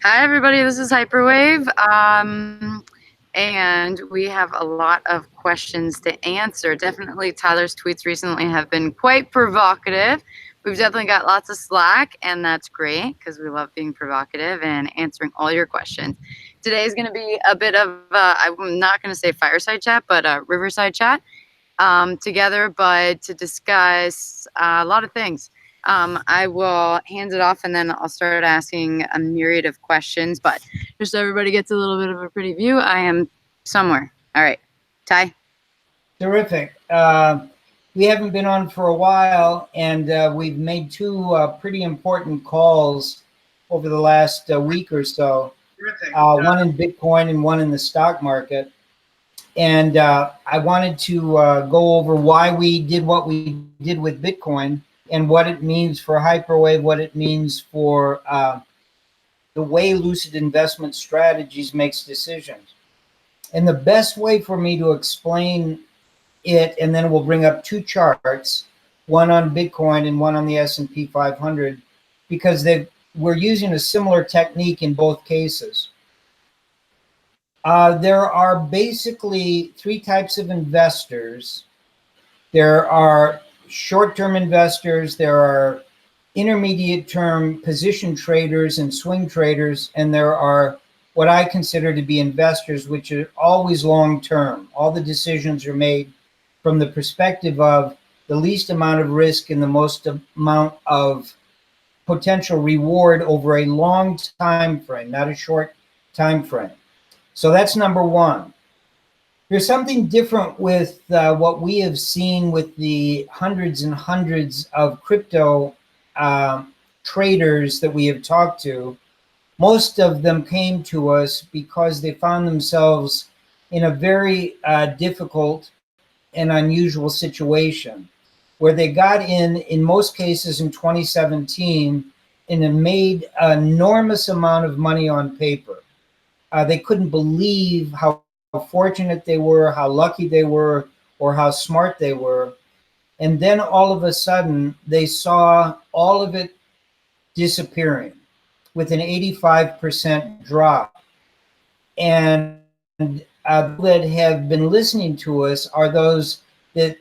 Hi, everybody. This is Hyperwave. And we have a lot of questions to answer. Definitely, Tyler's tweets recently have been quite provocative. We've definitely got lots of slack, and that's great because we love being provocative and answering all your questions. Today is going to be a bit of, I'm not going to say fireside chat, but a riverside chat together, but to discuss a lot of things. I will hand it off and then I'll start asking a myriad of questions. But just so everybody gets a little bit of a pretty view, I am somewhere. All right, Ty. Terrific. We haven't been on for a while, and we've made two pretty important calls over the last week or so. One in Bitcoin and one in the stock market. And I wanted to go over why we did what we did with Bitcoin and what it means for Hyperwave, what it means for the way Lucid Investment Strategies makes decisions. And the best way for me to explain it, and then we'll bring up two charts, one on Bitcoin and one on the S&P 500, because we're using a similar technique in both cases. There are basically three types of investors. There are short-term investors, there are intermediate-term position traders and swing traders, and there are what I consider to be investors, which are always long-term. All the decisions are made from the perspective of the least amount of risk and the most amount of potential reward over a long time frame, not a short time frame. So that's number one. There's something different with what we have seen with the hundreds and hundreds of crypto traders that we have talked to. Most of them came to us because they found themselves in a very difficult and unusual situation where they got in most cases in 2017, and made an enormous amount of money on paper. They couldn't believe how fortunate they were, how lucky they were, or how smart they were. And then all of a sudden, they saw all of it disappearing with an 85% drop. And that have been listening to us are those that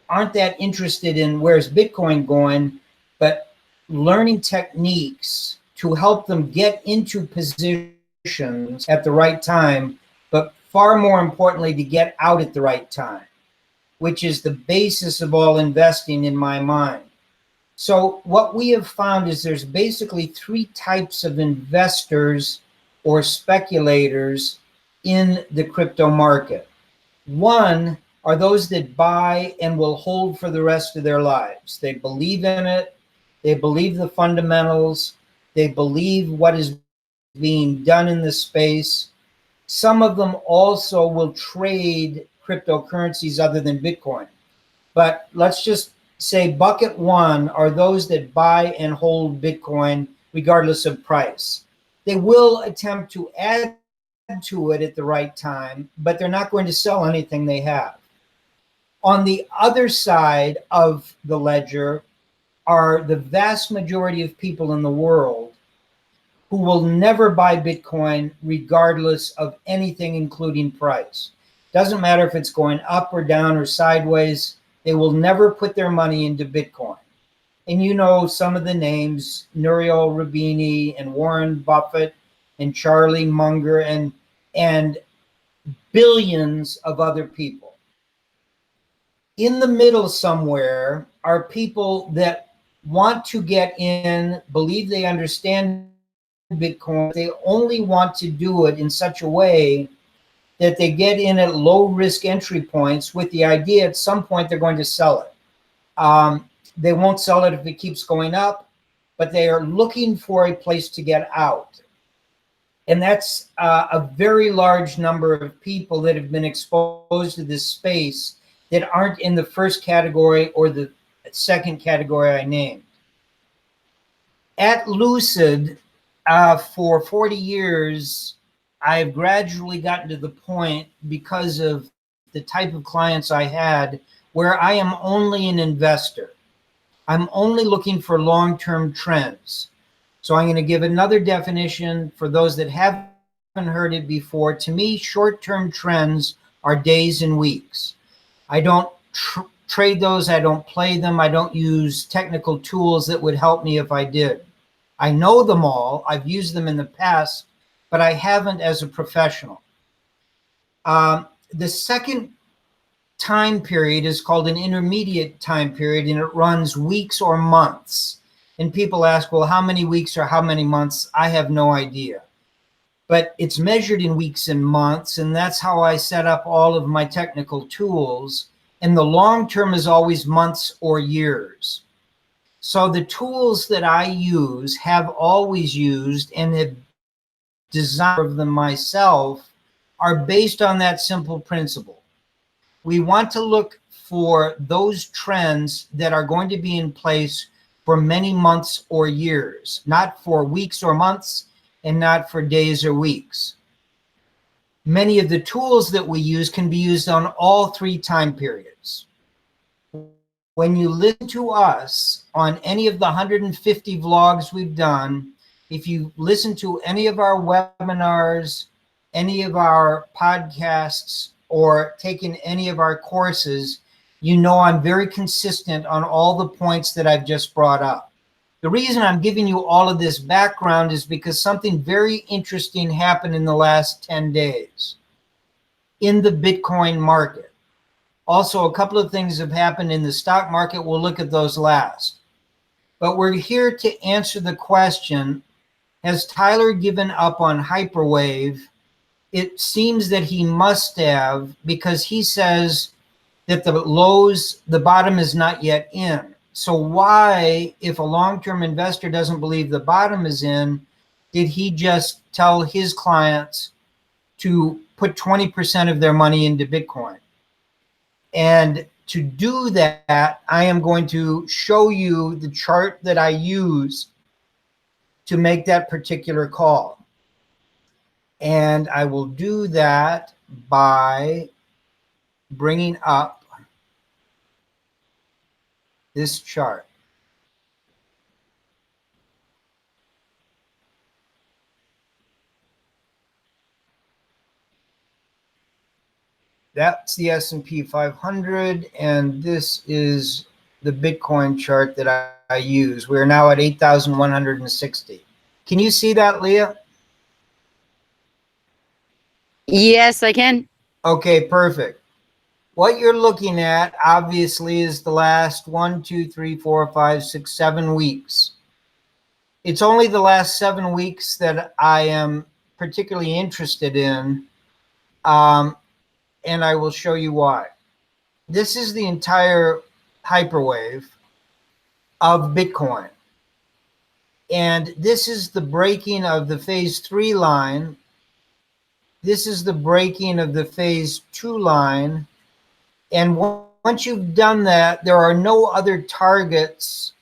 aren't that interested in where's Bitcoin going, but learning techniques to help them get into positions at the right time, but far more importantly, to get out at the right time, which is the basis of all investing in my mind. So what we have found is there's basically three types of investors or speculators in the crypto market. One are those that buy and will hold for the rest of their lives. They believe in it. They believe the fundamentals. They believe what is being done in the space. Some of them also will trade cryptocurrencies other than Bitcoin. But let's just say bucket one are those that buy and hold Bitcoin regardless of price. They will attempt to add to it at the right time, but they're not going to sell anything they have. On the other side of the ledger are the vast majority of people in the world who will never buy Bitcoin regardless of anything, including price. Doesn't matter if it's going up or down or sideways, they will never put their money into Bitcoin. And you know some of the names, Nouriel Roubini and Warren Buffett and Charlie Munger and billions of other people. In the middle somewhere are people that want to get in, believe they understand Bitcoin. They only want to do it in such a way that they get in at low risk entry points with the idea at some point they're going to sell it. They won't sell it if it keeps going up, but they are looking for a place to get out. And that's a very large number of people that have been exposed to this space that aren't in the first category or the second category I named. At Lucid, for 40 years, I've gradually gotten to the point, because of the type of clients I had, where I am only an investor. I'm only looking for long-term trends. So I'm going to give another definition for those that haven't heard it before. To me, short-term trends are days and weeks. I don't trade those. I don't play them. I don't use technical tools that would help me if I did. I know them all. I've used them in the past, but I haven't as a professional. The second time period is called an intermediate time period, and it runs weeks or months. And people ask, well, how many weeks or how many months? I have no idea. But it's measured in weeks and months, and that's how I set up all of my technical tools. And the long term is always months or years. So the tools that I use, have always used, and have designed them myself, are based on that simple principle. We want to look for those trends that are going to be in place for many months or years, not for weeks or months, and not for days or weeks. Many of the tools that we use can be used on all three time periods. When you listen to us on any of the 150 vlogs we've done, if you listen to any of our webinars, any of our podcasts, or taken any of our courses, you know I'm very consistent on all the points that I've just brought up. The reason I'm giving you all of this background is because something very interesting happened in the last 10 days in the Bitcoin market. Also, a couple of things have happened in the stock market. We'll look at those last. But we're here to answer the question, has Tyler given up on Hyperwave? It seems that he must have, because he says that the bottom is not yet in. So why, if a long-term investor doesn't believe the bottom is in, did he just tell his clients to put 20% of their money into Bitcoin? And to do that, I am going to show you the chart that I use to make that particular call. And I will do that by bringing up this chart. That's the S&P 500, and this is the Bitcoin chart that I use. We're now at 8,160. Can you see that, Leah? Yes, I can. Okay, perfect. What you're looking at, obviously, is the last 1, 2, 3, 4, 5, 6, 7 weeks. It's only the last 7 weeks that I am particularly interested in, and I will show you why. This is the entire hyperwave of Bitcoin. And this is the breaking of the phase 3 line. This is the breaking of the phase 2 line. And once you've done that, there are no other targets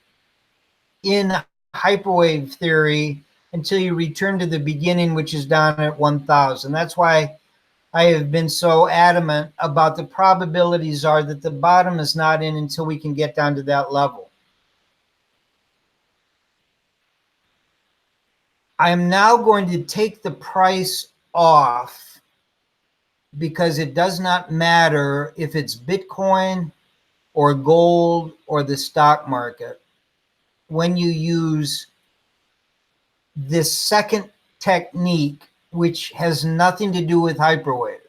in hyperwave theory until you return to the beginning, which is down at 1,000. That's why I have been so adamant about the probabilities are that the bottom is not in until we can get down to that level. I am now going to take the price off because it does not matter if it's Bitcoin or gold or the stock market when you use this second technique, which has nothing to do with hyperwave.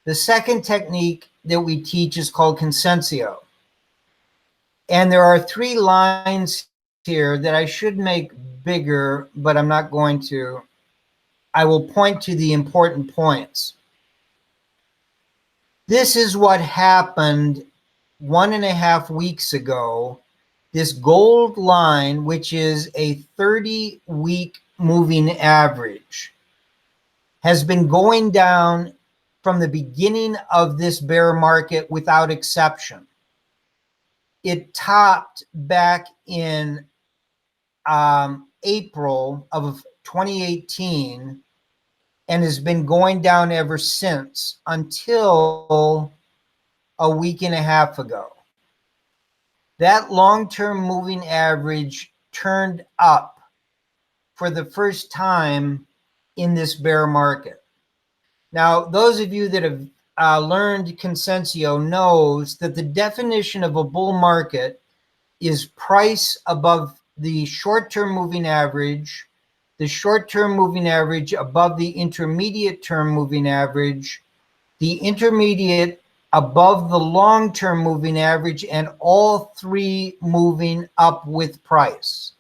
The second technique that we teach is called consensio. And there are 3 lines here that I should make bigger, but I'm not going to. I will point to the important points. This is what happened 1.5 weeks ago. This gold line, which is a 30-week moving average, has been going down from the beginning of this bear market without exception. It topped back in April of 2018 and has been going down ever since until a week and a half ago. That long-term moving average turned up for the first time in this bear market. Now, those of you that have learned Consensio knows that the definition of a bull market is price above the short-term moving average, the short-term moving average above the intermediate term moving average, the intermediate above the long-term moving average, and all three moving up with price.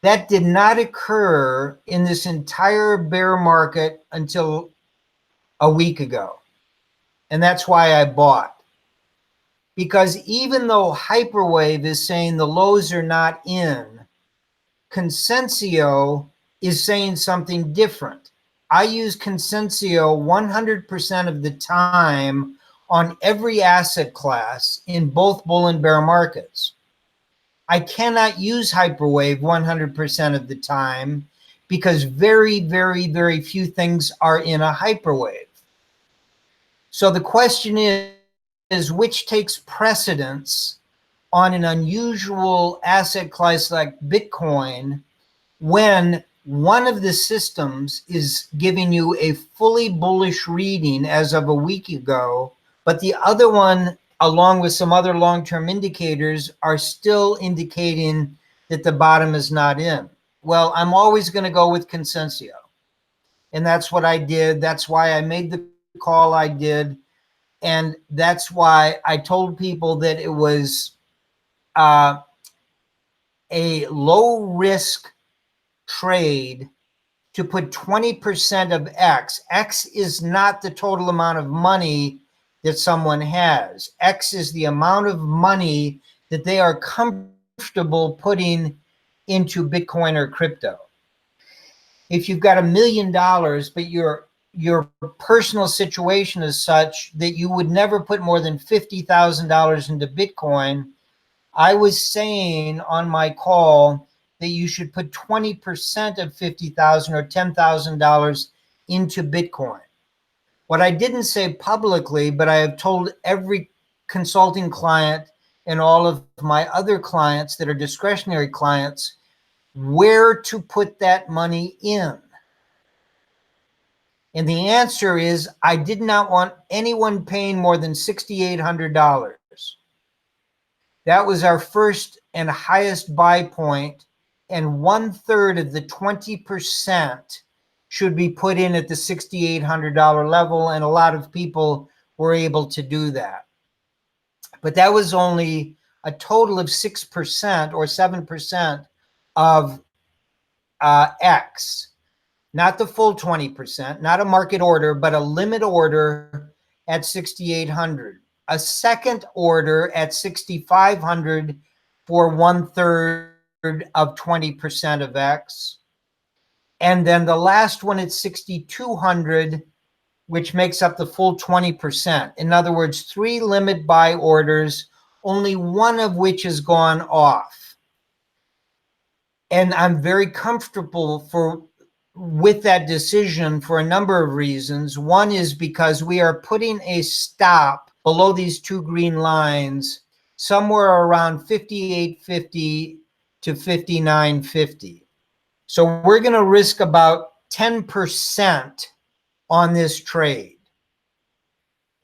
That did not occur in this entire bear market until a week ago. And that's why I bought. Because even though Hyperwave is saying the lows are not in, Consensio is saying something different. I use Consensio 100% of the time on every asset class in both bull and bear markets. I cannot use Hyperwave 100% of the time because very, very, very few things are in a Hyperwave. So the question is which takes precedence on an unusual asset class like Bitcoin when one of the systems is giving you a fully bullish reading as of a week ago, but the other one, along with some other long-term indicators, are still indicating that the bottom is not in. Well, I'm always going to go with Consensio. And that's what I did. That's why I made the call I did. And that's why I told people that it was a low-risk trade to put 20% of X. X is not the total amount of money that someone has. X is the amount of money that they are comfortable putting into Bitcoin or crypto. If you've got $1 million, but your personal situation is such that you would never put more than $50,000 into Bitcoin, I was saying on my call that you should put 20% of $50,000 or $10,000 into Bitcoin. What I didn't say publicly, but I have told every consulting client and all of my other clients that are discretionary clients where to put that money in. And the answer is I did not want anyone paying more than $6,800. That was our first and highest buy point, and 1/3 of the 20% should be put in at the $6,800 level, and a lot of people were able to do that. But that was only a total of 6% or 7% of X, not the full 20%, not a market order, but a limit order at 6,800. A second order at 6,500 for 1/3 of 20% of X. And then the last one at 6,200, which makes up the full 20%. In other words, 3 limit buy orders, only one of which has gone off. And I'm very comfortable with that decision for a number of reasons. One is because we are putting a stop below these 2 green lines somewhere around 58.50 to 59.50. So we're going to risk about 10% on this trade.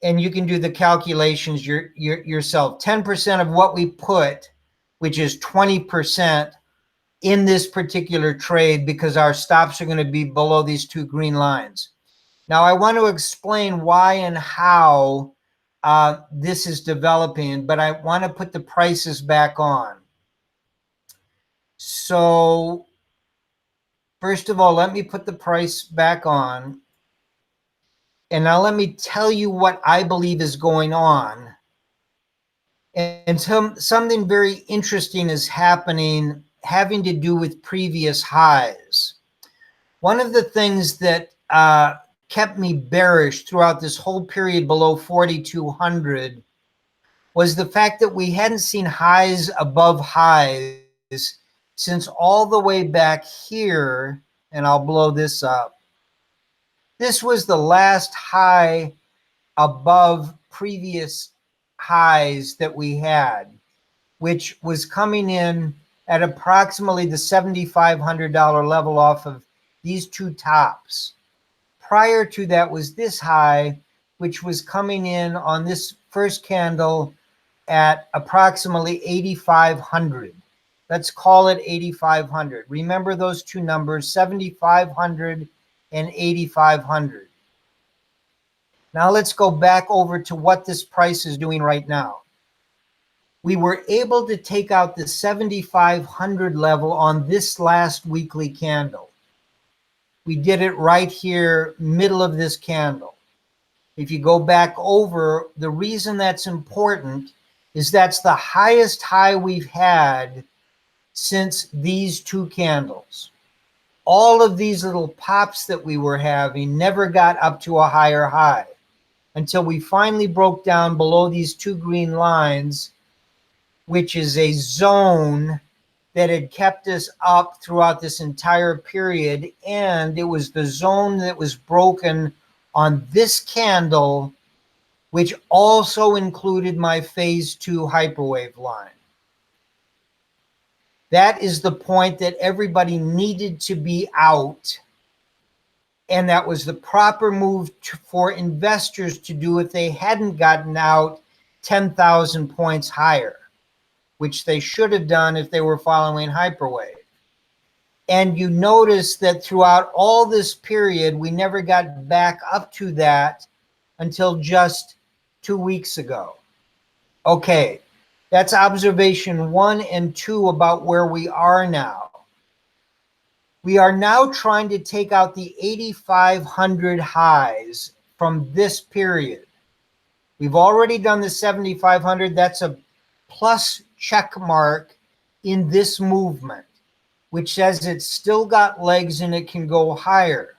And you can do the calculations yourself. 10% of what we put, which is 20%, in this particular trade, because our stops are going to be below these 2 green lines. Now, I want to explain why and how this is developing, but I want to put the prices back on. So, first of all, let me put the price back on. And now let me tell you what I believe is going on. And something very interesting is happening, having to do with previous highs. One of the things that kept me bearish throughout this whole period below 4,200 was the fact that we hadn't seen highs above highs since all the way back here, and I'll blow this up. This was the last high above previous highs that we had, which was coming in at approximately the $7,500 level off of these two tops. Prior to that was this high, which was coming in on this first candle at approximately 8,500. Let's call it 8,500. Remember those two numbers, 7,500 and 8,500. Now let's go back over to what this price is doing right now. We were able to take out the 7,500 level on this last weekly candle. We did it right here, middle of this candle. If you go back over, the reason that's important is that's the highest high we've had since these two candles. All of these little pops that we were having never got up to a higher high until we finally broke down below these two green lines, which is a zone that had kept us up throughout this entire period. And it was the zone that was broken on this candle, which also included my phase 2 hyperwave line. That is the point that everybody needed to be out. And that was the proper move for investors to do if they hadn't gotten out 10,000 points higher, which they should have done if they were following hyperwave. And you notice that throughout all this period, we never got back up to that until just 2 weeks ago. Okay, that's observation 1 and 2 about where we are now. We are now trying to take out the 8,500 highs from this period. We've already done the 7,500. That's a plus check mark in this movement, which says it's still got legs and it can go higher.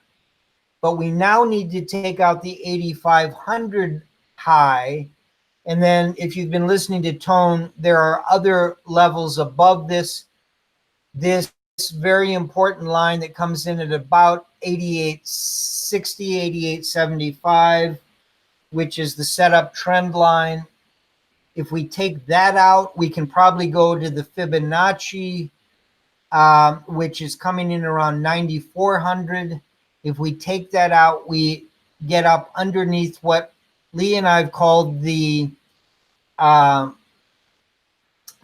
But we now need to take out the 8,500 high. And then if you've been listening to Tone, there are other levels above this very important line that comes in at about 88.60, 88.75, which is the setup trend line. If we take that out, we can probably go to the Fibonacci, which is coming in around 9,400. If we take that out, we get up underneath what Leah and I've called the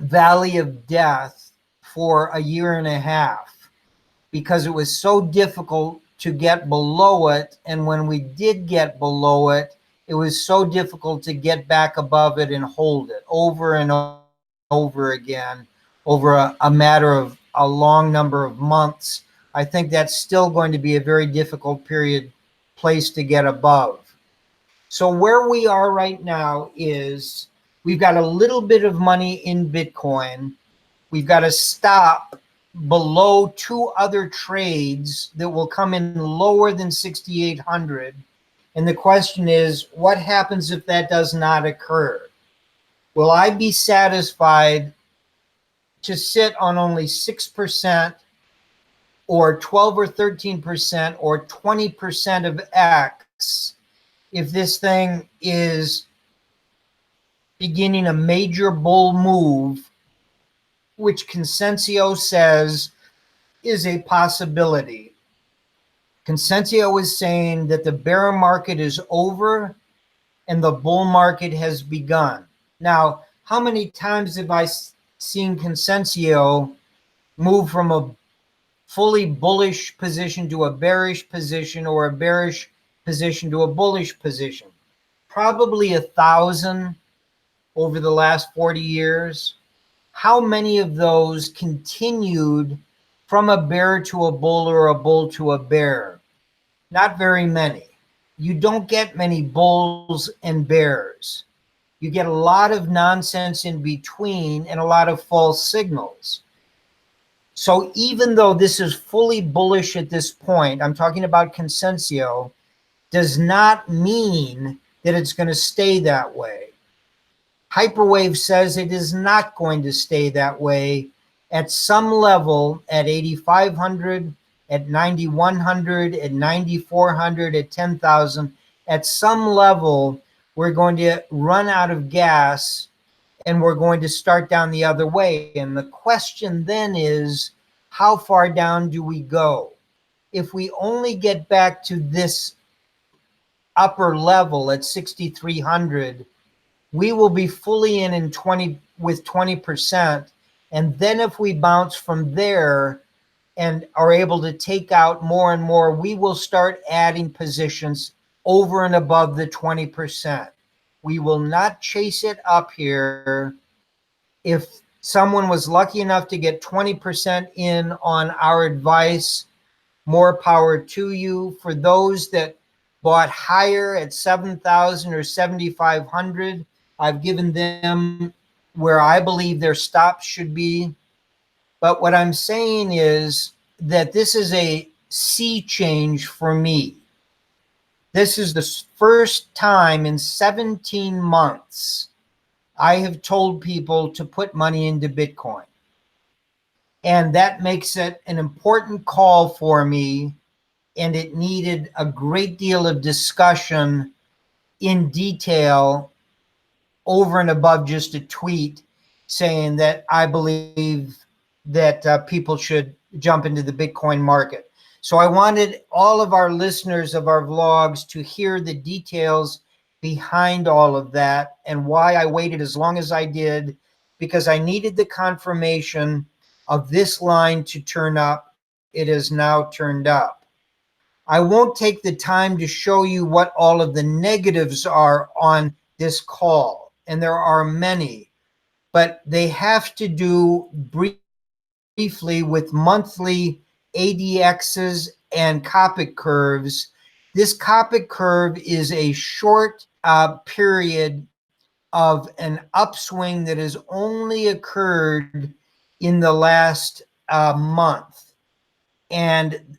Valley of Death for a year and a half, because it was so difficult to get below it. And when we did get below it, it was so difficult to get back above it and hold it over and over again over a matter of a long number of months. I think that's still going to be a very difficult place to get above. So where we are right now is we've got a little bit of money in Bitcoin. We've got to stop below 2 other trades that will come in lower than 6,800. And the question is, what happens if that does not occur? Will I be satisfied to sit on only 6% or 12 or 13% or 20% of X if this thing is beginning a major bull move, which Consensio says is a possibility? Consensio is saying that the bear market is over and the bull market has begun. Now, how many times have I seen Consensio move from a fully bullish position to a bearish position, or a bearish position to a bullish position? Probably 1,000 over the last 40 years. How many of those continued from a bear to a bull or a bull to a bear? Not very many. You don't get many bulls and bears. You get a lot of nonsense in between and a lot of false signals. So even though this is fully bullish at this point, I'm talking about Consensio, does not mean that it's going to stay that way. Hyperwave says it is not going to stay that way. At some level, at 8,500, at 9,100, at 9,400, at 10,000, at some level, we're going to run out of gas and we're going to start down the other way. And the question then is, how far down do we go? If we only get back to this upper level at 6,300, we will be fully in 20 with 20%. And then if we bounce from there and are able to take out more and more, we will start adding positions over and above the 20%. We will not chase it up here. If someone was lucky enough to get 20% in on our advice, more power to you. For those that bought higher at 7,000 or 7,500, I've given them where I believe their stops should be. But what I'm saying is that this is a sea change for me. This is the first time in 17 months I have told people to put money into Bitcoin. And that makes it an important call for me. And it needed a great deal of discussion in detail over and above just a tweet saying that I believe that people should jump into the Bitcoin market. So I wanted all of our listeners of our vlogs to hear the details behind all of that and why I waited as long as I did, because I needed the confirmation of this line to turn up. It has now turned up. I won't take the time to show you what all of the negatives are on this call, and there are many, but they have to do briefly with monthly ADXs and Copic curves. This Copic curve is a short period of an upswing that has only occurred in the last month. And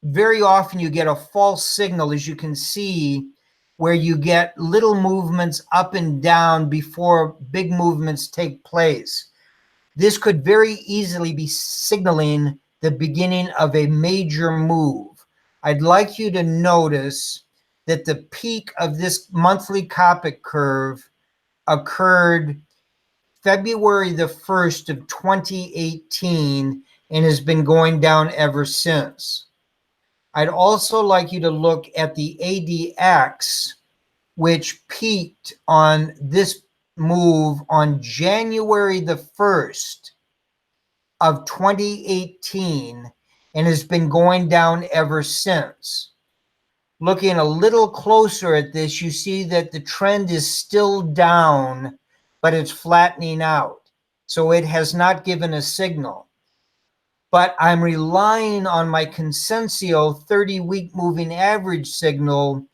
very often you get a false signal, as you can see, where you get little movements up and down before big movements take place. This could very easily be signaling the beginning of a major move. I'd like you to notice that the peak of this monthly Copic curve occurred February the 1st of 2018 and has been going down ever since. I'd also like you to look at the ADX, which peaked on this move on January the 1st of 2018 and has been going down ever since. Looking a little closer at this, you see that the trend is still down, but it's flattening out. So it has not given a signal. But I'm relying on my Consensio 30-week moving average signal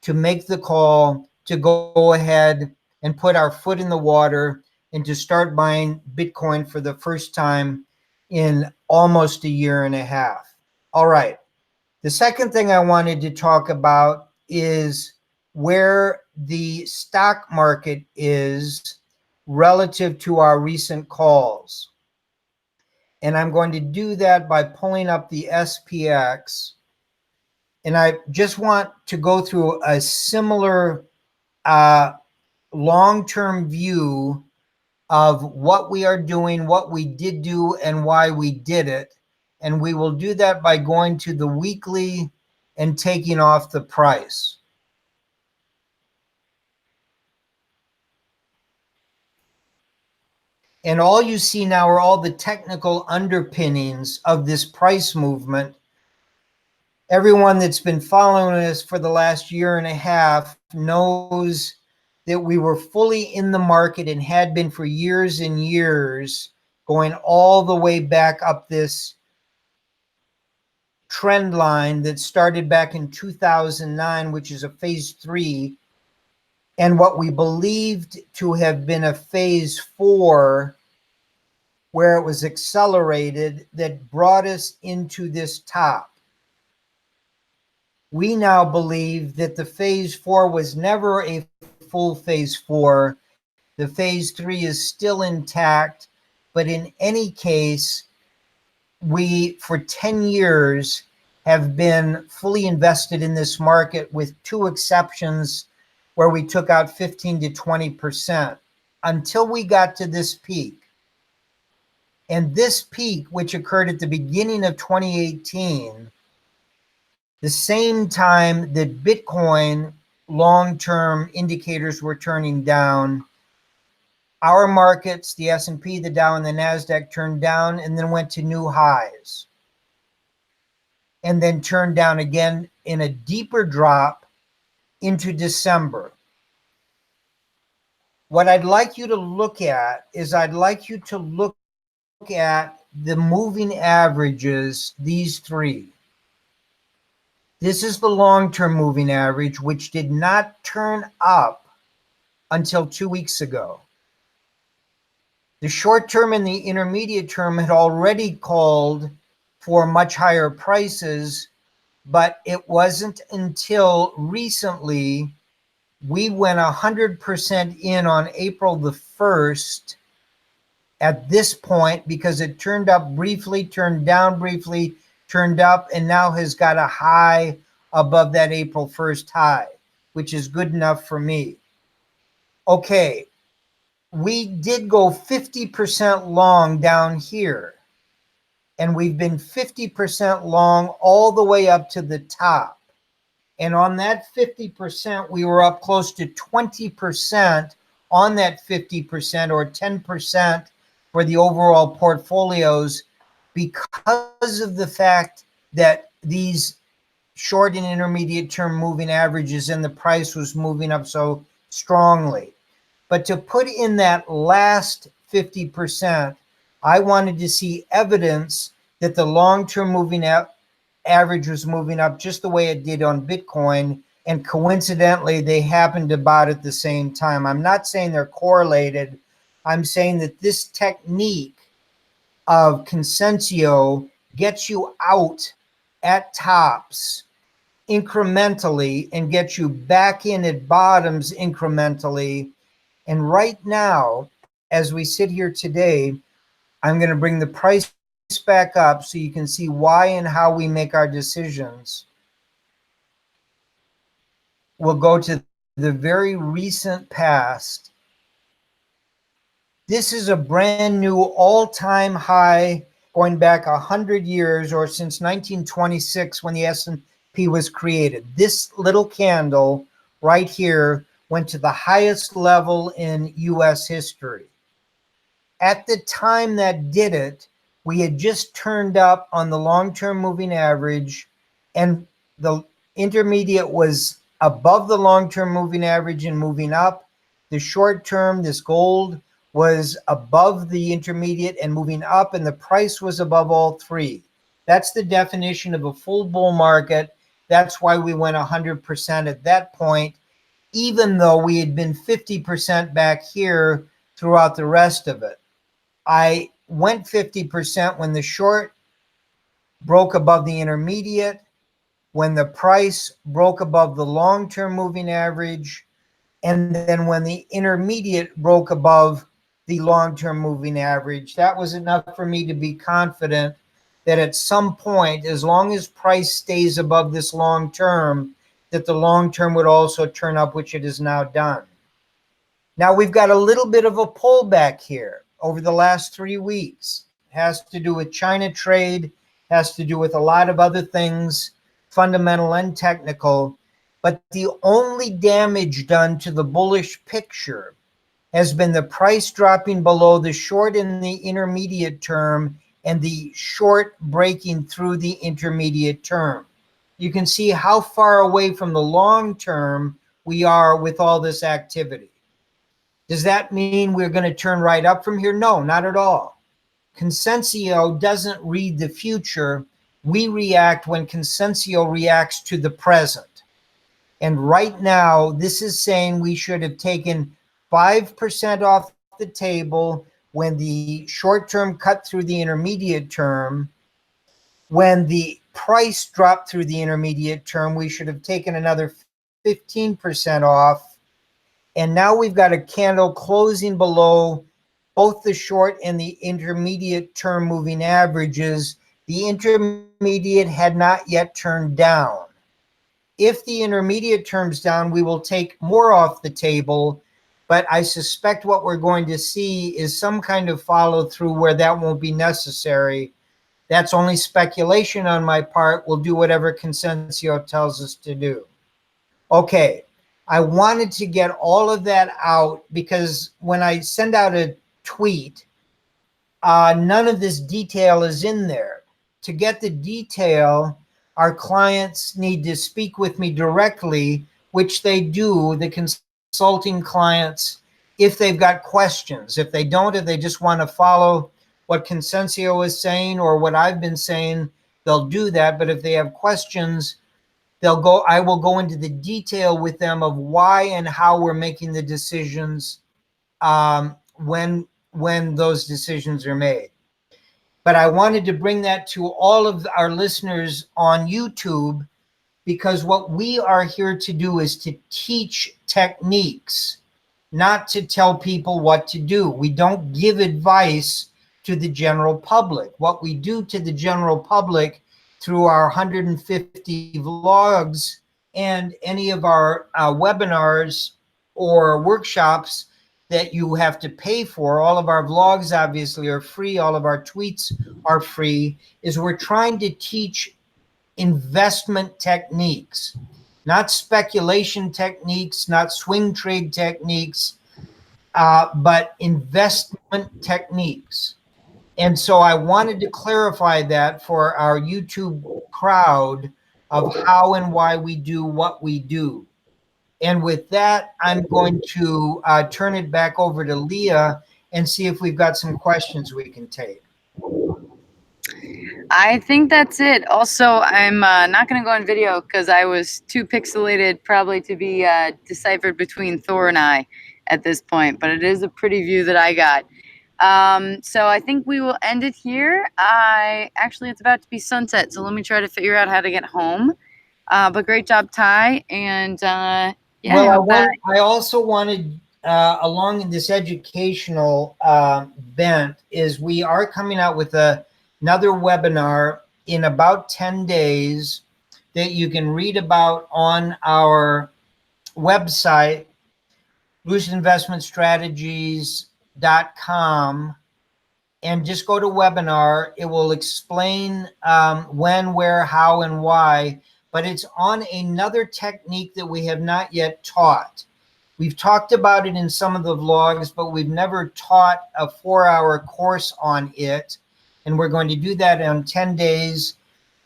to make the call to go ahead and put our foot in the water and to start buying Bitcoin for the first time in almost a year and a half. All right. The second thing I wanted to talk about is where the stock market is relative to our recent calls. And I'm going to do that by pulling up the SPX. And I just want to go through a similar long-term view of what we are doing, what we did do, and why we did it. And we will do that by going to the weekly and taking off the price. And all you see now are all the technical underpinnings of this price movement. Everyone that's been following us for the last year and a half knows that we were fully in the market and had been for years and years, going all the way back up this trend line that started back in 2009, which is a phase 3, and what we believed to have been a phase 4, where it was accelerated, that brought us into this top. We now believe that the phase 4 was never a full phase 4. The phase 3 is still intact, but in any case, we, for 10 years, have been fully invested in this market with 2 exceptions where we took out 15 to 20%. until we got to this peak. And this peak, which occurred at the beginning of 2018, the same time that Bitcoin long-term indicators were turning down, our markets, the S&P, the Dow, and the NASDAQ turned down and then went to new highs. And then turned down again in a deeper drop into December. What I'd like you to look at is I'd like you to look at the moving averages, these three. This is the long-term moving average, which did not turn up until 2 weeks ago. The short term and the intermediate term had already called for much higher prices, but it wasn't until recently we went 100% in on April the 1st at this point, because it turned up briefly, turned down briefly, turned up, and now has got a high above that April 1st high, which is good enough for me. Okay, we did go 50% long down here, and we've been 50% long all the way up to the top. And on that 50%, we were up close to 20% on that 50%, or 10% for the overall portfolios, because of the fact that these short and intermediate term moving averages and the price was moving up so strongly. But to put in that last 50%, I wanted to see evidence that the long-term moving average was moving up just the way it did on Bitcoin. And coincidentally, they happened about at the same time. I'm not saying they're correlated. I'm saying that this technique of Consensio gets you out at tops incrementally and gets you back in at bottoms incrementally. And right now, as we sit here today, I'm going to bring the price back up so you can see why and how we make our decisions. We'll go to the very recent past. This is a brand new all-time high going back 100 years, or since 1926 when the S&P was created. This little candle right here went to the highest level in US history. At the time that did it, we had just turned up on the long-term moving average, and the intermediate was above the long-term moving average and moving up. The short term, this gold, was above the intermediate and moving up, and the price was above all three. That's the definition of a full bull market. That's why we went 100% at that point, even though we had been 50% back here throughout the rest of it. I went 50% when the short broke above the intermediate, when the price broke above the long-term moving average, and then when the intermediate broke above the long-term moving average. That was enough for me to be confident that at some point, as long as price stays above this long-term, that the long-term would also turn up, which it has now done. Now we've got a little bit of a pullback here over the last 3 weeks. It has to do with China trade, has to do with a lot of other things, fundamental and technical. But the only damage done to the bullish picture has been the price dropping below the short and the intermediate term, and the short breaking through the intermediate term. You can see how far away from the long term we are with all this activity. Does that mean we're going to turn right up from here? No, not at all. Consensio doesn't read the future. We react when Consensio reacts to the present. And right now, this is saying we should have taken 5% off the table when the short term cut through the intermediate term. When the price dropped through the intermediate term, we should have taken another 15% off. And now we've got a candle closing below both the short and the intermediate term moving averages. The intermediate had not yet turned down. If the intermediate turns down, we will take more off the table. But I suspect what we're going to see is some kind of follow through where that won't be necessary. That's only speculation on my part. We'll do whatever Consensio tells us to do. Okay, I wanted to get all of that out because when I send out a tweet, none of this detail is in there. To get the detail, our clients need to speak with me directly, which they do, the consulting clients, if they've got questions. If they don't, if they just want to follow what Consensio is saying or what I've been saying, they'll do that. But if they have questions, I will go into the detail with them of why and how we're making the decisions when those decisions are made. But I wanted to bring that to all of our listeners on YouTube, because what we are here to do is to teach techniques, not to tell people what to do. We don't give advice to the general public. What we do to the general public through our 150 vlogs and any of our webinars or workshops that you have to pay for, all of our vlogs obviously are free, all of our tweets are free, is we're trying to teach investment techniques, not speculation techniques, not swing trade techniques, but investment techniques. And so I wanted to clarify that for our YouTube crowd of how and why we do what we do. And with that, I'm going to turn it back over to Leah and see if we've got some questions we can take. I think that's it. Also, I'm not going to go on video because I was too pixelated probably to be deciphered between Thor and I at this point, but it is a pretty view that I got. So I think we will end it here. Actually, it's about to be sunset, so let me try to figure out how to get home. But great job, Ty, and yeah. Well, I also wanted, along in this educational bent, is we are coming out with another webinar in about 10 days that you can read about on our website, lucidinvestmentstrategies.com, and just go to webinar. It will explain when, where, how, and why, but it's on another technique that we have not yet taught. We've talked about it in some of the vlogs, but we've never taught a 4-hour course on it, and we're going to do that in 10 days.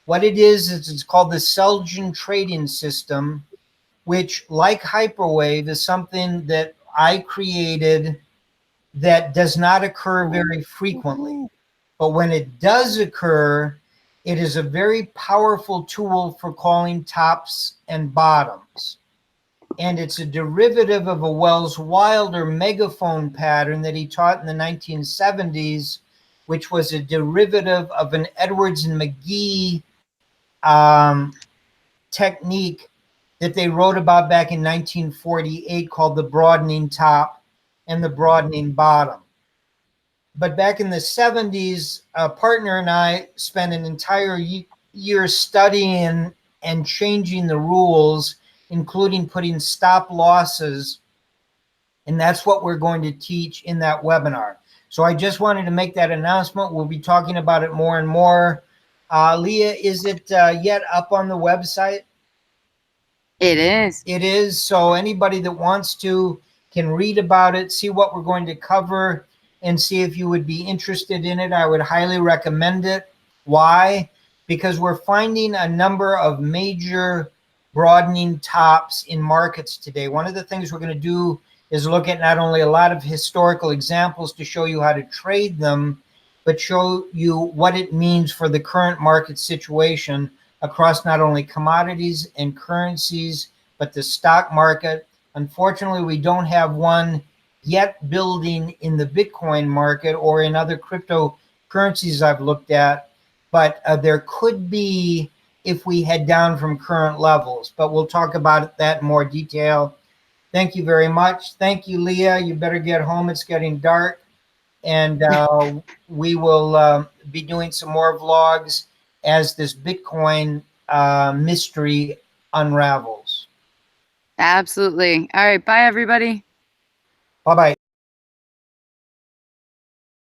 What it is it's called the Selgin trading system, which, like Hyperwave, is something that I created that does not occur very frequently. But when it does occur, it is a very powerful tool for calling tops and bottoms. And it's a derivative of a Wells Wilder Megaphone pattern that he taught in the 1970s, which was a derivative of an Edwards and McGee technique that they wrote about back in 1948 called the broadening top and the broadening bottom. But back in the 70s, a partner and I spent an entire year studying and changing the rules, including putting stop losses. And that's what we're going to teach in that webinar. So I just wanted to make that announcement. We'll be talking about it more and more. Leah, is it yet up on the website? It is. It is. So anybody that wants to can read about it, see what we're going to cover, and see if you would be interested in it. I would highly recommend it. Why? Because we're finding a number of major broadening tops in markets today. One of the things we're going to do is look at not only a lot of historical examples to show you how to trade them, but show you what it means for the current market situation across not only commodities and currencies, but the stock market. Unfortunately, we don't have one yet building in the Bitcoin market or in other cryptocurrencies I've looked at, but there could be if we head down from current levels. But we'll talk about that in more detail. Thank you very much. Thank you, Leah. You better get home. It's getting dark. And we will be doing some more vlogs as this Bitcoin mystery unravels. Absolutely. All right. Bye, everybody. Bye bye.